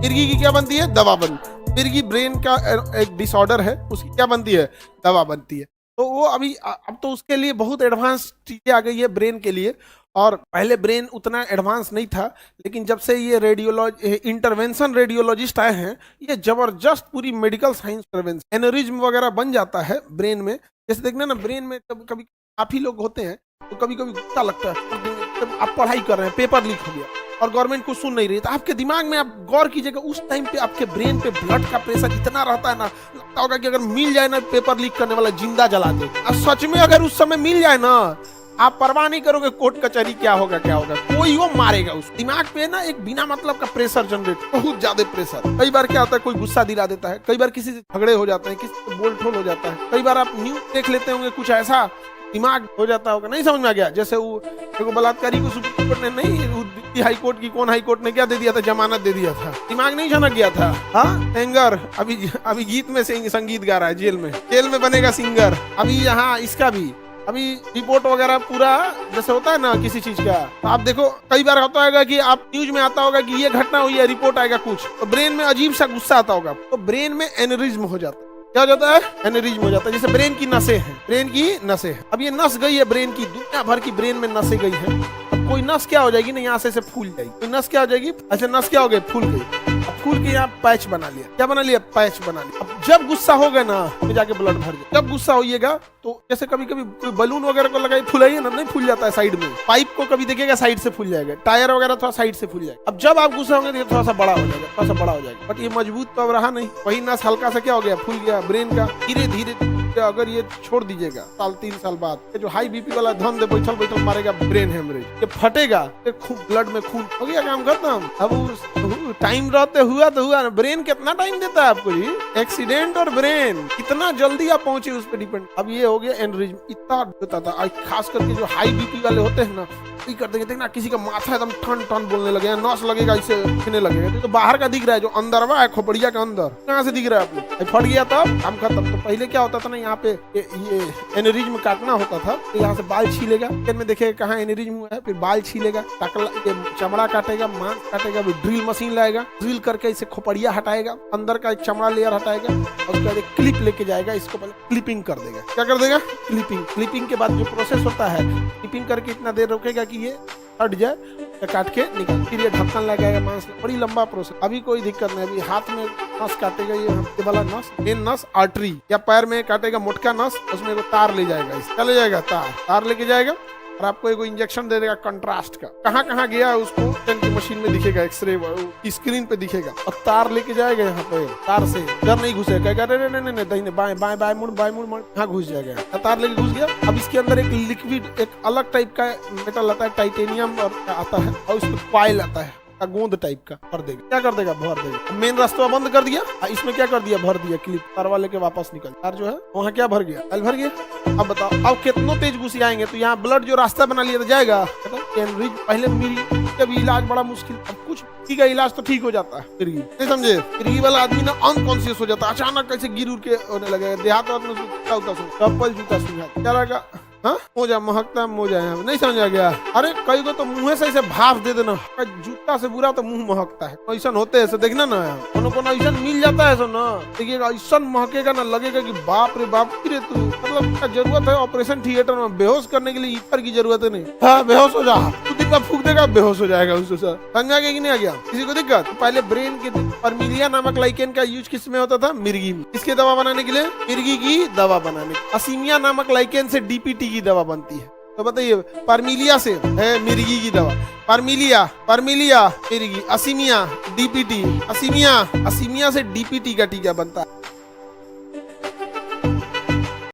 मिर्गी की क्या बनती है? दवा बनती। मिर्गी ब्रेन का एक डिसऑर्डर है, उसकी क्या बनती है? दवा बनती है। तो वो अभी अब तो उसके लिए बहुत एडवांस चीजें आ गई है ब्रेन के लिए, और पहले ब्रेन उतना एडवांस नहीं था, लेकिन जब से ये इंटरवेंशन रेडियोलॉजिस्ट आए हैं, ये जबरदस्त पूरी मेडिकल साइंस इंटरवेंशन, एनोरिज्म वगैरह बन जाता है ब्रेन में। जैसे देखना ना, ब्रेन में कभी कभी काफी लोग होते हैं तो कभी कभी गुस्सा लगता है, जब आप पढ़ाई कर रहे हैं, पेपर लीक हो गया और गवर्नमेंट कुछ सुन नहीं रही, तो आपके दिमाग में आप गौर कीजिएगा, उस टाइम पे आपके ब्रेन पे ब्लड का प्रेशर इतना रहता है ना, लगता होगा कि अगर मिल जाए ना पेपर लीक करने वाला, जिंदा जला दे। और सच में अगर उस समय मिल जाए ना, आप परवाह नहीं करोगे कोर्ट कचहरी क्या होगा क्या होगा, कोई वो मारेगा। उस दिमाग पे ना एक बिना मतलब का प्रेशर जनरेट, बहुत ज्यादा प्रेशर। कई बार क्या होता है, कोई गुस्सा दिला देता है, कई बार किसी से झगड़े हो जाते हैं, किसी से बोल ठोल हो जाता है, कई बार आप न्यूज देख लेते होंगे, कुछ ऐसा दिमाग हो जाता होगा, नहीं समझ में आ गया। जैसे वो देखो बलात्कारी को सुप्रीम कोर्ट ने नहीं, हाई कोर्ट की कौन हाई कोर्ट ने क्या दे दिया था, जमानत दे दिया था, दिमाग नहीं झनक गया था। हाँ, एंगर अभी गीत में से संगीत गा रहा है, जेल में बनेगा सिंगर। अभी यहाँ इसका भी अभी रिपोर्ट वगैरह पूरा जैसे होता है ना किसी चीज का, तो आप देखो कई बार होता होगा कि आप न्यूज में आता होगा कि ये घटना हुई है, रिपोर्ट आएगा कुछ, तो ब्रेन में अजीब सा गुस्सा आता होगा, तो ब्रेन में एनेरिज्म हो जाता है। क्या हो जाता है? एनेरिज्म हो जाता है। जैसे ब्रेन की नसें हैं, ब्रेन की नसें हैं, अब ये नस गई है ब्रेन की, दुनिया भर की ब्रेन में नसें गई हैं। अब कोई नस क्या हो जाएगी ना, यहाँ से फूल जाएगी, कोई नस क्या हो जाएगी, अच्छा नस क्या हो गई, फूल गई। अब फूल के यहाँ पैच बना लिया, क्या बना लिया, पैच बना लिया। अब जब गुस्सा हो गया ना, तो जाके ब्लड भर जाए। जब गुस्सा होइएगा तो जैसे कभी कभी कोई बलून वगैरह को लगाई, फुलाइए ना, नहीं फूल जाता है साइड में, पाइप को कभी देखिएगा साइड से फूल जाएगा, टायर वगैरह थोड़ा साइड से फूल जाएगा। अब जब आप गुस्सा होंगे तो थोड़ा सा बड़ा हो जाएगा, थोड़ा सा बड़ा हो जाएगा, बट ये मजबूत तो अब रहा नहीं, वही नस हल्का सा क्या हो गया, फूल गया ब्रेन का। धीरे धीरे अगर ये छोड़ दीजिएगा, साल 3 साल बाद ये जो हाई बीपी वाला धन दे बैठल बैठल मारेगा ब्रेन हेमरेज, ये फटेगा, ये खून, ब्लड में खून हो गया, काम खत्म। अब टाइम रहते हुआ तो हुआ ना, ब्रेन कितना टाइम देता है आपको जी, एक्सीडेंट और ब्रेन कितना जल्दी आप पहुंचे उस पर डिपेंड। अब ये हो गया एनरिज्म, इतना होता था, खास करके जो हाई बीपी वाले होते हैं ना, कर देंगे, देखना किसी का माथा एकदम ठन ठन बोलने लगे, नस लगेगा, इसे उठने लगेगा, तो बाहर का दिख रहा है, जो अंदरवा है खोपड़िया के अंदर कहाँ से दिख रहा है आपको, फट गया तब काम खत्म। तो पहले क्या होता था ना, यहाँ पे ये एनेरिज्म काटना होता था, तो यहाँ से बाल छीलेगा, में देखेगा कहाँ एनेरिज्म हुआ है, फिर बाल छीलेगा, चमड़ा काटेगा, मांस काटेगा, ड्रिल मशीन लाएगा, ड्रिल करके इसे खोपड़िया हटाएगा, अंदर का एक चमड़ा लेयर हटाएगा, और उसके बाद एक क्लिप लेके जाएगा, इसको पहले क्लिपिंग कर देगा। क्या कर देगा? क्लिपिंग के बाद जो प्रोसेस होता है, क्लिपिंग करके इतना देर रोकेगा कि ये हट जाए, तो काट के निकाल, फिर ये ढक्कन लगाएगा मांस, बड़ी लंबा प्रोसेस। अभी कोई दिक्कत नहीं, अभी हाथ में नस काटेगा, ये हफ्ते वाला नस, मेन नस आर्टरी, या पैर में काटेगा मोटका नस, उसमें एक तार ले जाएगा, क्या ले जाएगा, तार लेके जाएगा, और आपको एक इंजेक्शन दे देगा कंट्रास्ट का, कहाँ कहाँ गया है उसको की मशीन में दिखेगा, एक्सरे स्क्रीन पे दिखेगा, और तार लेके जाएगा, यहाँ पे तार से डर नहीं घुसेगा, नहीं दाहिने बाएं बाएं बाएं मुड़ यहाँ घुस जाएगा, तार लेके घुस गया। अब इसके अंदर एक लिक्विड, एक अलग टाइप का मेटल आता है, टाइटेनियम और आता है, और उसमें कॉइल आता है, गोंद टाइप का, भर देगा, क्या कर देगा, भर देगा। मेन रास्ता बंद कर दिया, इसमें क्या कर दिया, भर दिया, क्लिप तारवा लेके वापस निकल, तार जो है वहाँ क्या भर गया, कल भर गया। अब बताओ, अब कितनों तेज घुस आएंगे, तो यहाँ ब्लड जो रास्ता बना लिया तो जाएगा, पहले मेरी जब इलाज बड़ा मुश्किल, अब कुछ ठीक है, इलाज तो ठीक हो जाता है, फिर नहीं समझे, फिर वाला आदमी ना अनकॉन्शियस हो जाता है, अचानक कैसे गिर उड़ के होने लगेगा, देहात में चप्पल जूता सुना क्या रहेगा, हाँ मोजा महकता, मोजा है, नहीं समझ आ गया। अरे कई को तो मुंह से भाप दे देना, जूता से बुरा तो मुंह महकता है, ऐसा होते है, देखना ना, कोनो ऐसा मिल जाता है, ना देखिएगा, ऐसा महकेगा ना, लगेगा कि बाप रे बाप, रे तू मतलब जरूरत है ऑपरेशन थिएटर में बेहोश करने के लिए, ईतर की जरूरत है नहीं, हाँ बेहोश हो जा, तू दिन फूक देगा, बेहोश हो जाएगा, उससे समझा गया कि नहीं आ गया, किसी को दिक्कत। पहले ब्रेन के परमिलिया नामक लाइकेन का यूज किस में होता था, मिर्गी में, इसके दवा बनाने के लिए, मिर्गी की दवा बनाने, असीमिया नामक लाइकेन से डीपीटी की दवा बनती है। तो बताइए, परमिलिया से है मिर्गी की दवा, परमिलिया मिर्गी, असीमिया डीपीटी, असीमिया से डीपीटी का टीका बनता है।